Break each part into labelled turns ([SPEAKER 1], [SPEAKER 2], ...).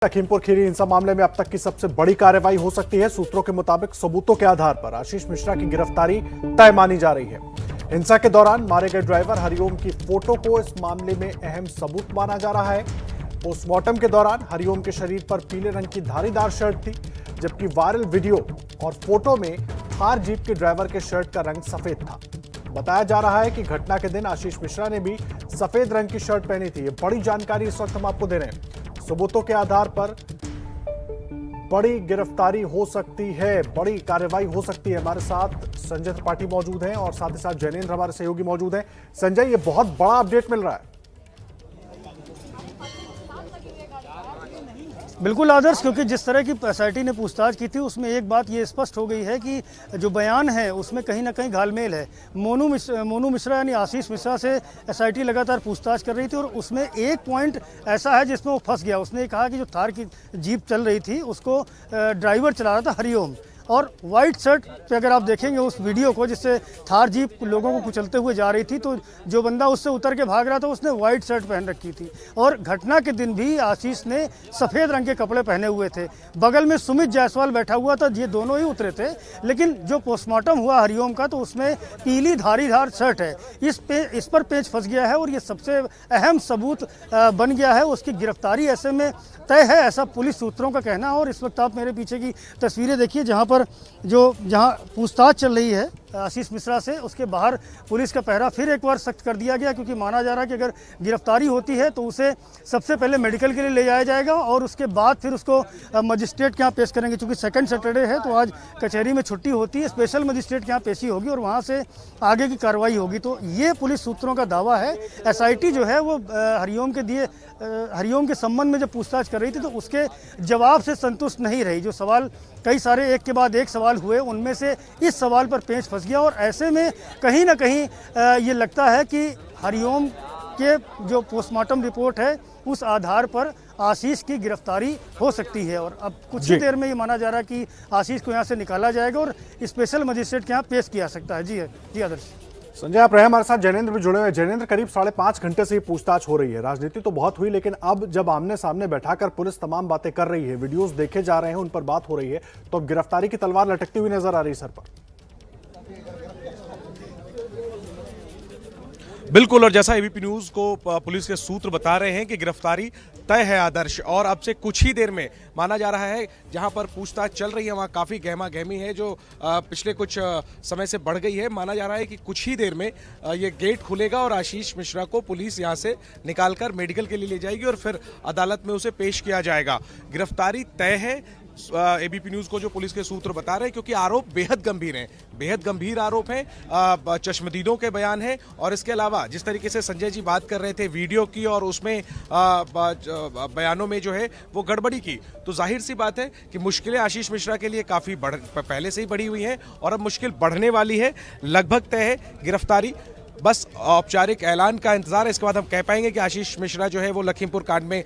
[SPEAKER 1] लखीमपुर खीरी हिंसा मामले में अब तक की सबसे बड़ी कार्रवाई हो सकती है। सूत्रों के मुताबिक सबूतों के आधार पर आशीष मिश्रा की गिरफ्तारी तय मानी जा रही है। हिंसा के दौरान मारे गए ड्राइवर हरिओम की फोटो को इस मामले में अहम सबूत माना जा रहा है। पोस्टमार्टम के दौरान हरिओम के शरीर पर पीले रंग की धारीदार शर्ट थी, जबकि वायरल वीडियो और फोटो में थार जीप के ड्राइवर के शर्ट का रंग सफेद था। बताया जा रहा है कि घटना के दिन आशीष मिश्रा ने भी सफेद रंग की शर्ट पहनी थी। ये बड़ी जानकारी इस वक्त हम आपको दे रहे हैं। सबूतों के आधार पर बड़ी गिरफ्तारी हो सकती है, बड़ी कार्रवाई हो सकती है। हमारे साथ संजय त्रिपाठी मौजूद हैं और साथ ही साथ जैनेन्द्र हमारे सहयोगी मौजूद हैं। संजय, ये बहुत बड़ा अपडेट मिल रहा है।
[SPEAKER 2] बिल्कुल आदर्श, क्योंकि जिस तरह की एसआईटी ने पूछताछ की थी उसमें एक बात ये स्पष्ट हो गई है कि जो बयान है उसमें कहीं ना कहीं घालमेल है। मोनू मिश्रा यानी आशीष मिश्रा से एसआईटी लगातार पूछताछ कर रही थी और उसमें एक पॉइंट ऐसा है जिसमें वो फंस गया। उसने कहा कि जो थार की जीप चल रही थी उसको ड्राइवर चला रहा था हरिओम, और वाइट शर्ट पे अगर आप देखेंगे उस वीडियो को जिससे थार जीप लोगों को कुचलते हुए जा रही थी, तो जो बंदा उससे उतर के भाग रहा था उसने वाइट शर्ट पहन रखी थी। और घटना के दिन भी आशीष ने सफ़ेद रंग के कपड़े पहने हुए थे। बगल में सुमित जायसवाल बैठा हुआ था, ये दोनों ही उतरे थे। लेकिन जो पोस्टमार्टम हुआ हरिओम का, तो उसमें पीली धारीदार शर्ट है। इस पर पेच फंस गया है और ये सबसे अहम सबूत बन गया है। उसकी गिरफ्तारी ऐसे में तय है, ऐसा पुलिस सूत्रों का कहना है। और इस वक्त आप मेरे पीछे की तस्वीरें देखिए, जहां पूछताछ चल रही है आशीष मिश्रा से, उसके बाहर पुलिस का पहरा फिर एक बार सख्त कर दिया गया, क्योंकि माना जा रहा है कि अगर गिरफ्तारी होती है तो उसे सबसे पहले मेडिकल के लिए ले जाया जाएगा और उसके बाद फिर उसको मजिस्ट्रेट के यहाँ पेश करेंगे। क्योंकि सेकंड सैटरडे है तो आज कचहरी में छुट्टी होती है, स्पेशल मजिस्ट्रेट के यहाँ पेशी होगी और वहाँ से आगे की कार्रवाई होगी। तो ये पुलिस सूत्रों का दावा है। एसआईटी जो है वो हरिओम के संबंध में जब पूछताछ कर रही थी तो उसके जवाब से संतुष्ट नहीं रही। जो सवाल कई सारे एक के बाद एक सवाल हुए, उनमें से इस सवाल पर पेच फंस गया। और ऐसे में कहीं ना कहीं ये लगता है कि हरिओम के जो पोस्टमार्टम रिपोर्ट है उस आधार पर आशीष की गिरफ्तारी हो सकती है। और अब कुछ ही देर में ये माना जा रहा है कि आशीष को यहाँ से निकाला जाएगा और स्पेशल मजिस्ट्रेट के यहाँ पेश किया सकता है। जी आदर्श।
[SPEAKER 1] संजय, आप रहे हमारे साथ। जैनेन्द्र भी जुड़े हुए हैं। जैनेन्द्र, करीब 5.5 घंटे से ये पूछताछ हो रही है। राजनीति तो बहुत हुई, लेकिन अब जब आमने सामने बैठाकर पुलिस तमाम बातें कर रही है, वीडियोस देखे जा रहे हैं, उन पर बात हो रही है, तो अब गिरफ्तारी की तलवार लटकती हुई नजर आ रही है सर पर।
[SPEAKER 3] बिल्कुल, और जैसा एबीपी न्यूज को पुलिस के सूत्र बता रहे हैं कि गिरफ्तारी तय है आदर्श, और अब से कुछ ही देर में माना जा रहा है जहां पर पूछताछ चल रही है वहां काफी गहमा गहमी है जो पिछले कुछ समय से बढ़ गई है। माना जा रहा है कि कुछ ही देर में ये गेट खुलेगा और आशीष मिश्रा को पुलिस यहां से निकालकर मेडिकल के लिए ले जाएगी और फिर अदालत में उसे पेश किया जाएगा। गिरफ्तारी तय है, एबीपी न्यूज को जो पुलिस के सूत्र बता रहे हैं, क्योंकि आरोप बेहद गंभीर हैं, बेहद गंभीर आरोप हैं, चश्मदीदों के बयान हैं। और इसके अलावा जिस तरीके से संजय जी बात कर रहे थे वीडियो की और उसमें बयानों में जो है वो गड़बड़ी की, तो जाहिर सी बात है कि मुश्किलें आशीष मिश्रा के लिए काफी पहले से ही बढ़ी हुई हैं और अब मुश्किल बढ़ने वाली है। लगभग तय है गिरफ्तारी, बस औपचारिक ऐलान का इंतजार है। इसके बाद हम कह पाएंगे कि आशीष मिश्रा जो है वो लखीमपुर कांड में।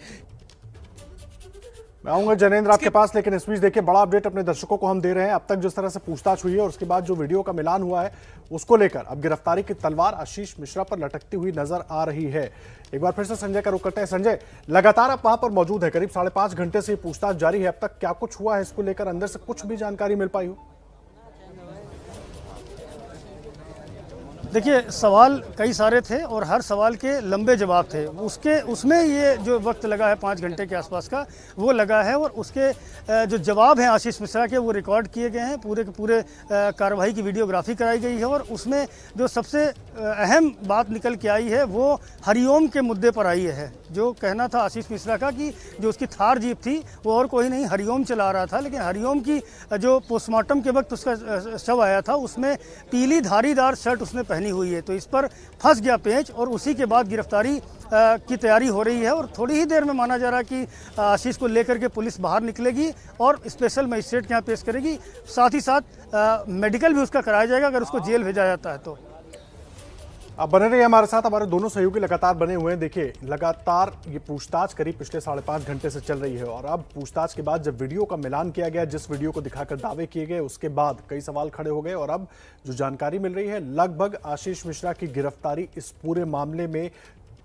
[SPEAKER 1] मैं आऊंगा जैनेन्द्र आपके पास, लेकिन इस बीच देखिए बड़ा अपडेट अपने दर्शकों को हम दे रहे हैं। अब तक जिस तरह से पूछताछ हुई है और उसके बाद जो वीडियो का मिलान हुआ है उसको लेकर अब गिरफ्तारी की तलवार आशीष मिश्रा पर लटकती हुई नजर आ रही है। एक बार फिर से संजय का रुख करते हैं। संजय, लगातार आप वहां पर मौजूद है, करीब 5.5 घंटे से पूछताछ जारी है। अब तक क्या कुछ हुआ है, इसको लेकर अंदर से कुछ भी जानकारी मिल पाई हो?
[SPEAKER 2] देखिए, सवाल कई सारे थे और हर सवाल के लंबे जवाब थे। उसमें ये जो वक्त लगा है 5 घंटे के आसपास का, वो लगा है। और उसके जो जवाब हैं आशीष मिश्रा के, वो रिकॉर्ड किए गए हैं। पूरे के पूरे कार्रवाई की वीडियोग्राफी कराई गई है। और उसमें जो सबसे अहम बात निकल के आई है वो हरिओम के मुद्दे पर आई है। जो कहना था आशीष मिश्रा का कि जो उसकी थार जीप थी वो और कोई नहीं हरिओम चला रहा था, लेकिन हरिओम की जो पोस्टमार्टम के वक्त उसका शव आया था उसमें पीली धारीदार शर्ट उसने पहनी हुई है। तो इस पर फंस गया पेच और उसी के बाद गिरफ्तारी की तैयारी हो रही है। और थोड़ी ही देर में माना जा रहा है कि आशीष को लेकर के पुलिस बाहर निकलेगी और स्पेशल मजिस्ट्रेट के यहाँ पेश करेगी। साथ ही साथ मेडिकल भी उसका कराया जाएगा अगर उसको जेल भेजा जाता है तो।
[SPEAKER 1] आप बने रहिए हमारे साथ, हमारे दोनों सहयोगी लगातार बने हुए हैं। देखिए, लगातार ये पूछताछ करीब पिछले 5.5 घंटे से चल रही है और अब पूछताछ के बाद जब वीडियो का मिलान किया गया, जिस वीडियो को दिखाकर दावे किए गए, उसके बाद कई सवाल खड़े हो गए। और अब जो जानकारी मिल रही है, लगभग आशीष मिश्रा की गिरफ्तारी इस पूरे मामले में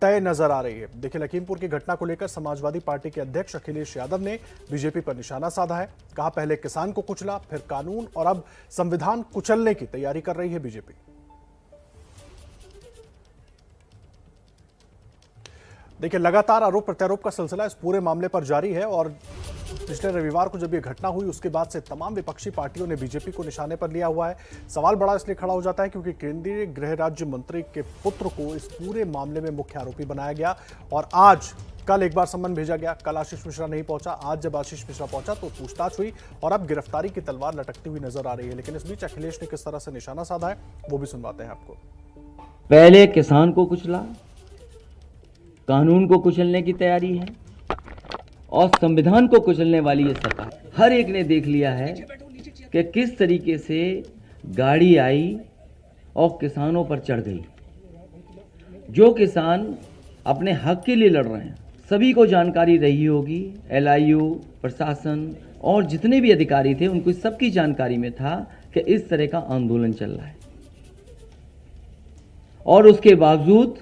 [SPEAKER 1] तय नजर आ रही है। देखिए, लखीमपुर की घटना को लेकर समाजवादी पार्टी के अध्यक्ष अखिलेश यादव ने बीजेपी पर निशाना साधा है। कहा, पहले किसान को कुचला, फिर कानून और अब संविधान कुचलने की तैयारी कर रही है बीजेपी। देखिए, लगातार आरोप प्रत्यारोप का सिलसिला इस पूरे मामले पर जारी है और पिछले रविवार को जब ये घटना हुई उसके बाद से तमाम विपक्षी पार्टियों ने बीजेपी को निशाने पर लिया हुआ है। सवाल बड़ा इसलिए खड़ा हो जाता है क्योंकि केंद्रीय गृह राज्य मंत्री के पुत्र को इस पूरे मामले में मुख्य आरोपी बनाया गया और आज कल एक बार सम्मन भेजा गया। कल आशीष मिश्रा नहीं पहुंचा, आज जब आशीष मिश्रा पहुंचा तो पूछताछ हुई और अब गिरफ्तारी की तलवार लटकती हुई नजर आ रही है। लेकिन इस बीच अखिलेश ने किस तरह से निशाना साधा है वो भी सुनवाते हैं आपको।
[SPEAKER 4] पहले किसान को कुचला, कानून को कुचलने की तैयारी है और संविधान को कुचलने वाली ये सरकार। हर एक ने देख लिया है कि किस तरीके से गाड़ी आई और किसानों पर चढ़ गई। जो किसान अपने हक के लिए लड़ रहे हैं, सभी को जानकारी रही होगी। LIU, प्रशासन और जितने भी अधिकारी थे उनको सबकी जानकारी में था कि इस तरह का आंदोलन चल रहा है और उसके बावजूद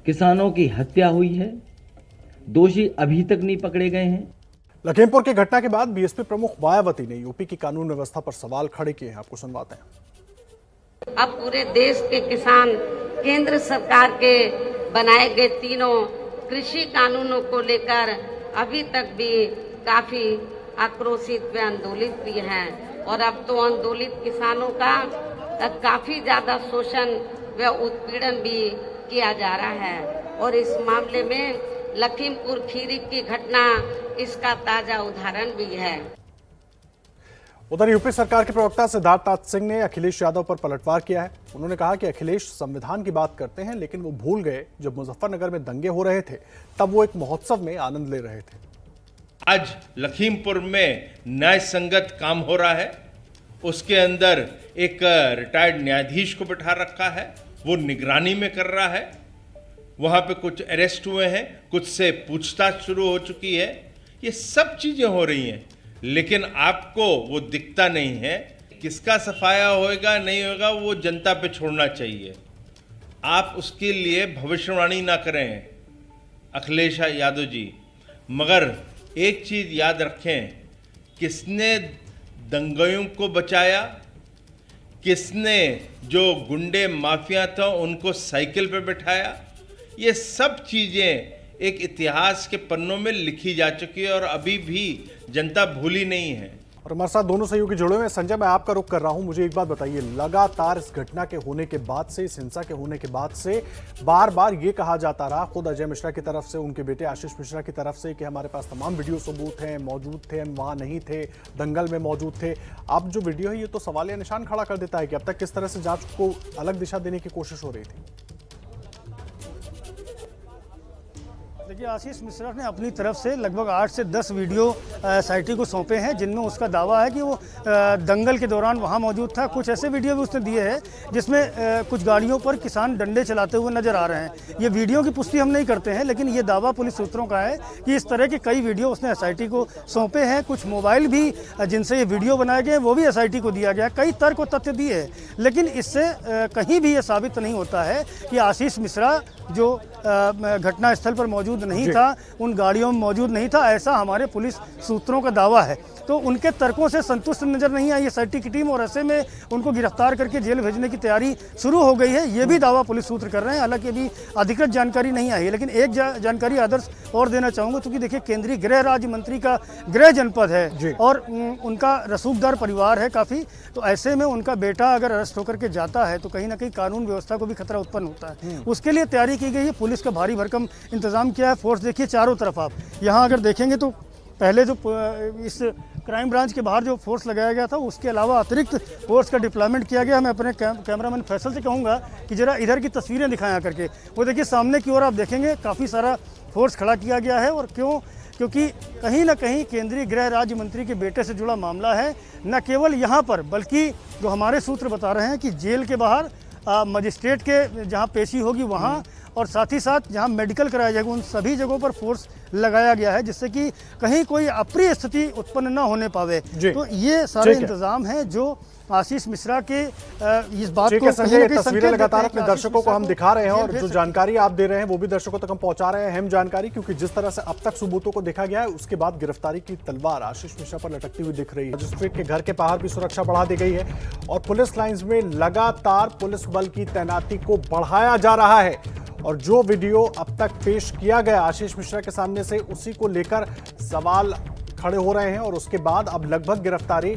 [SPEAKER 4] किसानों की हत्या हुई है। दोषी अभी तक नहीं पकड़े गए हैं।
[SPEAKER 1] लखीमपुर की घटना के बाद बीएसपी प्रमुख मायावती ने यूपी की कानून व्यवस्था पर सवाल खड़े किए हैं। आपको सुनवाते हैं।
[SPEAKER 5] अब पूरे देश के किसान केंद्र सरकार के बनाए गए तीनों कृषि कानूनों को लेकर अभी तक भी काफी आक्रोशित व आंदोलित भी हैं और अब तो आंदोलित किसानों का काफी ज्यादा शोषण व उत्पीड़न भी किया जा रहा है और इस मामले में लखीमपुर खीरी की घटना इसका ताजा उदाहरण भी है।
[SPEAKER 1] उधर यूपी सरकार के प्रवक्ता सिद्धार्थनाथ सिंह ने अखिलेश यादव पर पलटवार किया है। उन्होंने कहा कि अखिलेश संविधान की बात करते हैं लेकिन वो भूल गए जब मुजफ्फरनगर में दंगे हो रहे थे तब वो एक महोत्सव में आनंद ले रहे थे।
[SPEAKER 6] आज लखीमपुर में न्याय संगत काम हो रहा है, उसके अंदर एक रिटायर्ड न्यायाधीश को बिठा रखा है, वो निगरानी में कर रहा है। वहां पे कुछ अरेस्ट हुए हैं, कुछ से पूछताछ शुरू हो चुकी है। ये सब चीजें हो रही हैं लेकिन आपको वो दिखता नहीं है। किसका सफाया होएगा नहीं होगा वो जनता पे छोड़ना चाहिए। आप उसके लिए भविष्यवाणी ना करें अखिलेश यादव जी, मगर एक चीज याद रखें, किसने दंगाइयों को बचाया, किसने जो गुंडे माफिया था उनको साइकिल पे बिठाया, ये सब चीजें एक इतिहास के पन्नों में लिखी जा चुकी है और अभी भी जनता भूली नहीं है।
[SPEAKER 1] और हमारे साथ दोनों सहयोगी जुड़े हुए। संजय, मैं आपका रुख कर रहा हूं, मुझे एक बात बताइए, लगातार इस घटना के होने के बाद से, इस हिंसा के होने के बाद से बार बार ये कहा जाता रहा, खुद अजय मिश्रा की तरफ से, उनके बेटे आशीष मिश्रा की तरफ से, कि हमारे पास तमाम वीडियो सबूत हैं, मौजूद थे, हम वहां नहीं थे, दंगल में मौजूद थे। अब जो वीडियो है ये तो सवालिया निशान खड़ा कर देता है कि अब तक किस तरह से जांच को अलग दिशा देने की कोशिश हो रही थी।
[SPEAKER 2] देखिए, आशीष मिश्रा ने अपनी तरफ से लगभग 8 से 10 वीडियो SIT को सौंपे हैं जिनमें उसका दावा है कि वो दंगल के दौरान वहां मौजूद था। कुछ ऐसे वीडियो भी उसने दिए हैं जिसमें कुछ गाड़ियों पर किसान डंडे चलाते हुए नजर आ रहे हैं। ये वीडियो की पुष्टि हम नहीं करते हैं लेकिन ये दावा पुलिस सूत्रों का है कि इस तरह के कई वीडियो उसने SIT को सौंपे हैं। कुछ मोबाइल भी जिनसे ये वीडियो बनाए गए वो भी SIT को दिया गया। कई तर्क और तथ्य दिए हैं लेकिन इससे कहीं भी ये साबित नहीं होता है कि आशीष मिश्रा जो घटनास्थल पर मौजूद नहीं था, उन गाड़ियों में मौजूद नहीं था, ऐसा हमारे पुलिस सूत्रों का दावा है। तो उनके तर्कों से संतुष्ट नजर नहीं आई SIT की टीम और ऐसे में उनको गिरफ्तार करके जेल भेजने की तैयारी शुरू हो गई है। ये भी दावा पुलिस सूत्र कर रहे हैं, हालांकि अभी अधिकृत जानकारी नहीं आई है। लेकिन एक जानकारी आदर्श और देना चाहूँगा, क्योंकि देखिए केंद्रीय गृह राज्य मंत्री का गृह जनपद है और उनका रसूखदार परिवार है काफ़ी, तो ऐसे में उनका बेटा अगर अरेस्ट होकर के जाता है तो कहीं ना कहीं कानून व्यवस्था को भी खतरा उत्पन्न होता है। उसके लिए तैयारी की गई है, पुलिस का भारी भरकम इंतजाम किया है। फोर्स देखिए चारों तरफ, आप यहाँ अगर देखेंगे तो पहले जो इस क्राइम ब्रांच के बाहर जो फोर्स लगाया गया था उसके अलावा अतिरिक्त फोर्स का डिप्लॉयमेंट किया गया। मैं अपने कैमरामैन फैसल से कहूँगा कि जरा इधर की तस्वीरें दिखाया करके, वो देखिए सामने की ओर आप देखेंगे काफ़ी सारा फोर्स खड़ा किया गया है। और क्योंकि कहीं ना कहीं केंद्रीय गृह राज्य मंत्री के बेटे से जुड़ा मामला है, न केवल यहाँ पर बल्कि जो हमारे सूत्र बता रहे हैं कि जेल के बाहर मजिस्ट्रेट के जहाँ पेशी होगी वहाँ और साथ ही साथ जहां मेडिकल कराया जाएगा उन सभी जगहों पर फोर्स लगाया गया है, जिससे कि कहीं कोई अप्रिय स्थिति उत्पन्न न होने पावे। तो ये सारे इंतजाम हैं जो आशीष मिश्रा के इस बात को
[SPEAKER 1] संजय, ये तस्वीरें लगातार अपने दर्शकों को हम दिखा रहे हैं और जो जानकारी आप दे रहे हैं वो भी दर्शकों तक हम पहुंचा रहे हैं, अहम जानकारी, क्योंकि जिस तरह से अब तक सबूतों को देखा गया है उसके बाद गिरफ्तारी की तलवार आशीष मिश्रा पर लटकती हुई दिख रही है। मजिस्ट्रेट के घर के बाहर भी सुरक्षा बढ़ा दी गई है और पुलिस लाइंस में लगातार पुलिस बल की तैनाती को बढ़ाया जा रहा है। और जो वीडियो अब तक पेश किया गया आशीष मिश्रा के सामने से, उसी को लेकर सवाल खड़े हो रहे हैं और उसके बाद अब लगभग गिरफ्तारी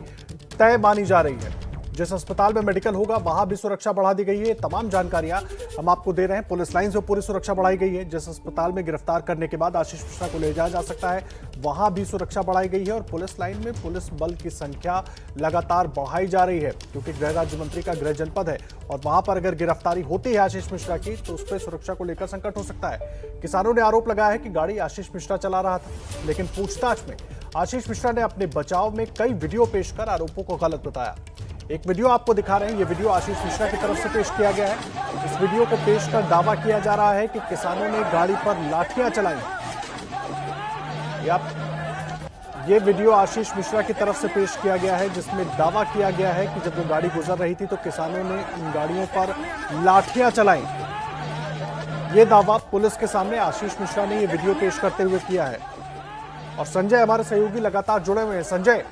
[SPEAKER 1] तय मानी जा रही है। जिस अस्पताल में मेडिकल होगा वहां भी सुरक्षा बढ़ा दी गई है। तमाम जानकारियां हम आपको दे रहे हैं। पुलिस लाइन से पूरी सुरक्षा बढ़ाई गई है। जिस अस्पताल में गिरफ्तार करने के बाद आशीष मिश्रा को ले जाया जा सकता है वहां भी सुरक्षा बढ़ाई गई है और पुलिस लाइन में पुलिस बल की संख्या लगातार बढ़ाई जा रही है, क्योंकि गृह राज्य मंत्री का गृह जनपद है और वहां पर अगर गिरफ्तारी होती है आशीष मिश्रा की तो उस पर सुरक्षा को लेकर संकट हो सकता है। किसानों ने आरोप लगाया है कि गाड़ी आशीष मिश्रा चला रहा था, लेकिन पूछताछ में आशीष मिश्रा ने अपने बचाव में कई वीडियो पेश कर आरोपों को गलत बताया। एक वीडियो आपको दिखा रहे हैं। ये वीडियो आशीष मिश्रा की तरफ से पेश किया गया है। इस वीडियो को पेश कर दावा किया जा रहा है कि किसानों ने गाड़ी पर लाठियां चलाई। ये वीडियो आशीष मिश्रा की तरफ से पेश किया गया है, जिसमें दावा किया गया है कि जब वो गाड़ी गुजर रही थी तो किसानों ने इन गाड़ियों पर लाठियां चलाई। ये दावा पुलिस के सामने आशीष मिश्रा ने ये वीडियो पेश करते हुए किया है। और संजय हमारे सहयोगी लगातार जुड़े हुए हैं। संजय,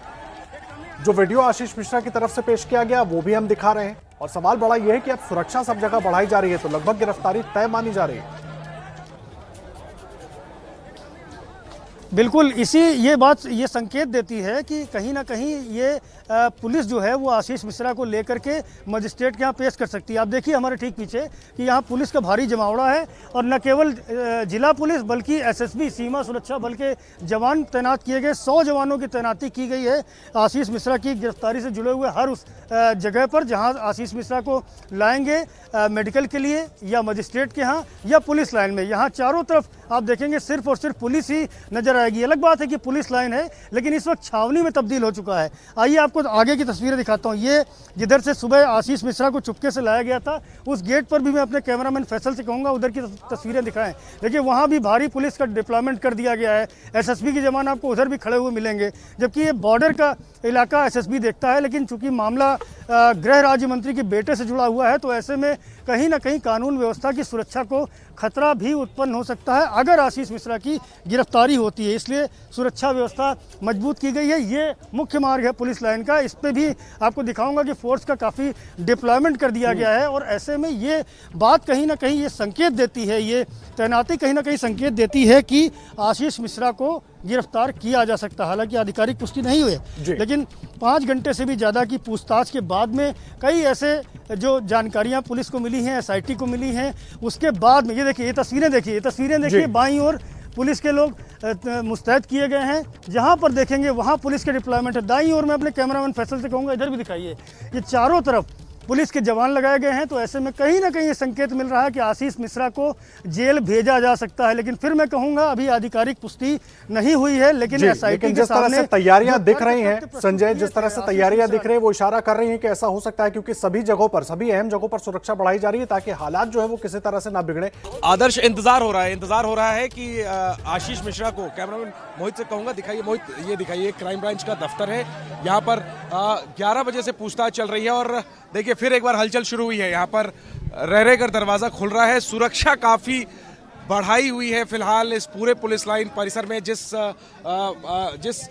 [SPEAKER 1] जो वीडियो आशीष मिश्रा की तरफ से पेश किया गया वो भी हम दिखा रहे हैं और सवाल बड़ा यह है कि अब सुरक्षा सब जगह बढ़ाई जा रही है तो लगभग गिरफ्तारी तय मानी जा रही है।
[SPEAKER 2] बिल्कुल, ये बात ये संकेत देती है कि कहीं ना कहीं ये पुलिस जो है वो आशीष मिश्रा को लेकर के मजिस्ट्रेट के यहाँ पेश कर सकती है। आप देखिए हमारे ठीक पीछे कि यहाँ पुलिस का भारी जमावड़ा है और न केवल जिला पुलिस बल्कि एसएसबी सीमा सुरक्षा बल के जवान तैनात किए गए। 100 जवानों की तैनाती की गई है आशीष मिश्रा की गिरफ्तारी से जुड़े हुए हर उस जगह पर जहाँ आशीष मिश्रा को लाएंगे मेडिकल के लिए या मजिस्ट्रेट के यहाँ या पुलिस लाइन में। यहाँ चारों तरफ आप देखेंगे सिर्फ और सिर्फ पुलिस ही नजर आएगी। अलग बात है कि पुलिस लाइन है लेकिन इस वक्त छावनी में तब्दील हो चुका है। आइए आपको आगे की तस्वीरें दिखाता हूँ। ये जिधर से सुबह आशीष मिश्रा को चुपके से लाया गया था उस गेट पर भी मैं अपने कैमरामैन फैसल से कहूँगा उधर की तस्वीरें दिखाएं। देखिए वहाँ भी भारी पुलिस का डिप्लॉयमेंट कर दिया गया है। एसएसबी के जवान आपको उधर भी खड़े हुए मिलेंगे, जबकि ये बॉर्डर का इलाका एसएसबी देखता है, लेकिन चूंकि मामला गृह राज्य मंत्री के बेटे से जुड़ा हुआ है तो ऐसे में कहीं ना कहीं कानून व्यवस्था की सुरक्षा को खतरा भी उत्पन्न हो सकता है अगर आशीष मिश्रा की गिरफ्तारी होती है। इसलिए सुरक्षा व्यवस्था मजबूत की गई है। ये मुख्य मार्ग है पुलिस लाइन का, इस पे भी आपको दिखाऊंगा कि फोर्स का काफ़ी डिप्लॉयमेंट कर दिया गया है और ऐसे में ये बात कहीं ना कहीं ये संकेत देती है, ये तैनाती कहीं ना कहीं संकेत देती है कि आशीष मिश्रा को गिरफ्तार किया जा सकता है। हालांकि आधिकारिक पुष्टि नहीं हुई है, लेकिन 5 घंटे से भी ज़्यादा की पूछताछ के बाद में कई ऐसे जो जानकारियां पुलिस को मिली हैं, एसआईटी को मिली हैं, उसके बाद में ये देखिए, ये तस्वीरें देखिए बाईं ओर पुलिस के लोग मुस्तैद किए गए हैं। जहां पर देखेंगे वहां पुलिस के डिप्लॉयमेंट है। दाईं ओर मैं अपने कैमरामैन फैसल से कहूँगा इधर भी दिखाइए, ये चारों तरफ पुलिस के जवान लगाए गए हैं। तो ऐसे में कहीं ना कहीं ये संकेत मिल रहा है कि आशीष मिश्रा को जेल भेजा जा सकता है। लेकिन फिर मैं कहूंगा अभी आधिकारिक पुष्टि नहीं हुई है, लेकिन एसआईटी
[SPEAKER 1] जिस तरह से तैयारियां दिख रही हैं संजय, जिस तरह से तैयारियां दिख रही है वो इशारा कर रही हैं कि ऐसा हो सकता है, क्योंकि सभी जगहों पर, सभी अहम जगहों पर सुरक्षा बढ़ाई जा रही है ताकि हालात जो है वो किसी तरह से ना बिगड़े।
[SPEAKER 3] आदर्श इंतजार हो रहा है कि आशीष मिश्रा को, कैमरामैन मोहित से कहूंगा दिखाइए, मोहित ये दिखाइए, क्राइम ब्रांच का दफ्तर है। यहाँ पर 11 बजे से पूछताछ चल रही है और देखिए फिर एक बार हलचल शुरू हुई है। यहाँ पर रह कर दरवाजा खुल रहा है। सुरक्षा काफी बढ़ाई हुई है फिलहाल इस पूरे पुलिस लाइन परिसर में। जिस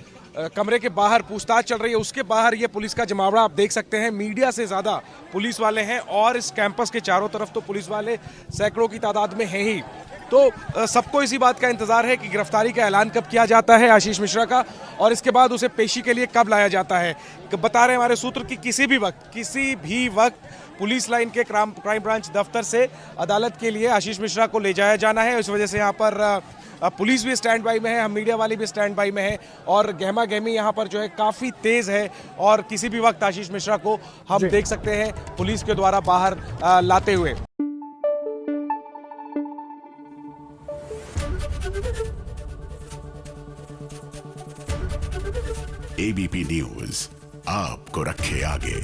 [SPEAKER 3] कमरे के बाहर पूछताछ चल रही है उसके बाहर ये पुलिस का जमावड़ा आप देख सकते हैं। मीडिया से ज्यादा पुलिस वाले हैं और इस कैंपस के चारों तरफ तो पुलिस वाले सैकड़ों की तादाद में हैं ही। तो सबको इसी बात का इंतजार है कि गिरफ्तारी का ऐलान कब किया जाता है आशीष मिश्रा का और इसके बाद उसे पेशी के लिए कब लाया जाता है। बता रहे हैं हमारे सूत्र कि किसी भी वक्त पुलिस लाइन के क्राइम ब्रांच दफ्तर से अदालत के लिए आशीष मिश्रा को ले जाया जाना है। इस वजह से यहाँ पर पुलिस भी स्टैंड बाई में है, हम मीडिया वाले भी स्टैंड बाई में है और गहमा गहमी यहाँ पर जो है काफ़ी तेज़ है और किसी भी वक्त आशीष मिश्रा को हम देख सकते हैं पुलिस के द्वारा बाहर लाते हुए।
[SPEAKER 7] एबीपी न्यूज आपको रखे आगे।